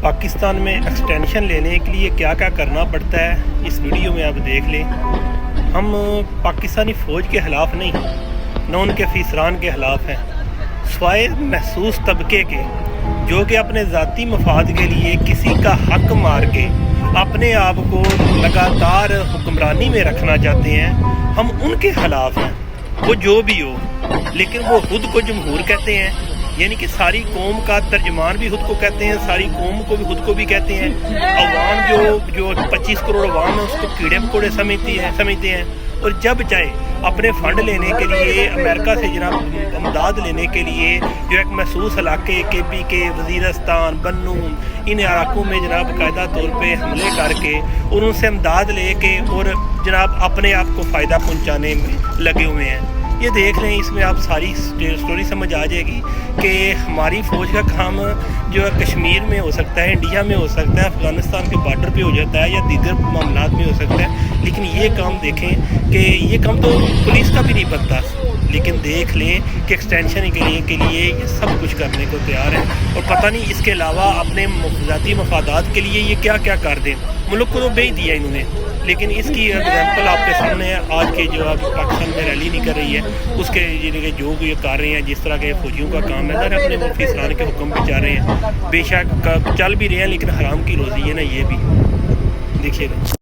پاکستان میں ایکسٹینشن لینے کے لیے کیا کیا کرنا پڑتا ہے اس ویڈیو میں آپ دیکھ لیں۔ ہم پاکستانی فوج کے خلاف نہیں، نہ ان کے افسران کے خلاف ہیں، سوائے محسوس طبقے کے جو کہ اپنے ذاتی مفاد کے لیے کسی کا حق مار کے اپنے آپ کو لگاتار حکمرانی میں رکھنا چاہتے ہیں، ہم ان کے خلاف ہیں، وہ جو بھی ہو۔ لیکن وہ خود کو جمہور کہتے ہیں، یعنی کہ ساری قوم کا ترجمان بھی خود کو کہتے ہیں، ساری قوم کو بھی خود کو بھی کہتے ہیں۔ عوام جو 25 کروڑ عوام ہے اس کو کیڑے مکوڑے سمجھتے ہیں، اور جب چاہے اپنے فنڈ لینے کے لیے امریکہ سے جناب امداد لینے کے لیے جو ایک محسوس علاقے کے کے وزیرستان، بنو، ان علاقوں میں جناب باقاعدہ طور پہ حملے کر کے اور ان سے امداد لے کے اور جناب اپنے آپ کو فائدہ پہنچانے میں لگے ہوئے ہیں۔ یہ دیکھ لیں، اس میں آپ ساری سٹوری سمجھ آ جائے گی کہ ہماری فوج کا کام جو ہے کشمیر میں ہو سکتا ہے، انڈیا میں ہو سکتا ہے، افغانستان کے بارڈر پہ ہو جاتا ہے، یا دیگر معاملات میں ہو سکتا ہے، لیکن یہ کام دیکھیں کہ یہ کام تو پولیس کا بھی نہیں بنتا، لیکن دیکھ لیں کہ ایکسٹینشن کے لیے یہ سب کچھ کرنے کو تیار ہے، اور پتہ نہیں اس کے علاوہ اپنے ذاتی مفادات کے لیے یہ کیا کیا کر دیں۔ ملک کو تو بھیج دیا انہوں نے، لیکن اس کی ایگزامپل آپ کے سامنے ہے۔ آج کے جو اب پاکستان میں ریلی نہیں کر رہی ہے، اس کے جو یہ کر رہے ہیں، جس طرح کے فوجیوں کا کام ہے، ذرا اپنے افسران کے حکم پہ جا رہے ہیں، بے شک چل بھی رہے ہیں، لیکن حرام کی روزی ہے نا، یہ بھی دیکھیے گا۔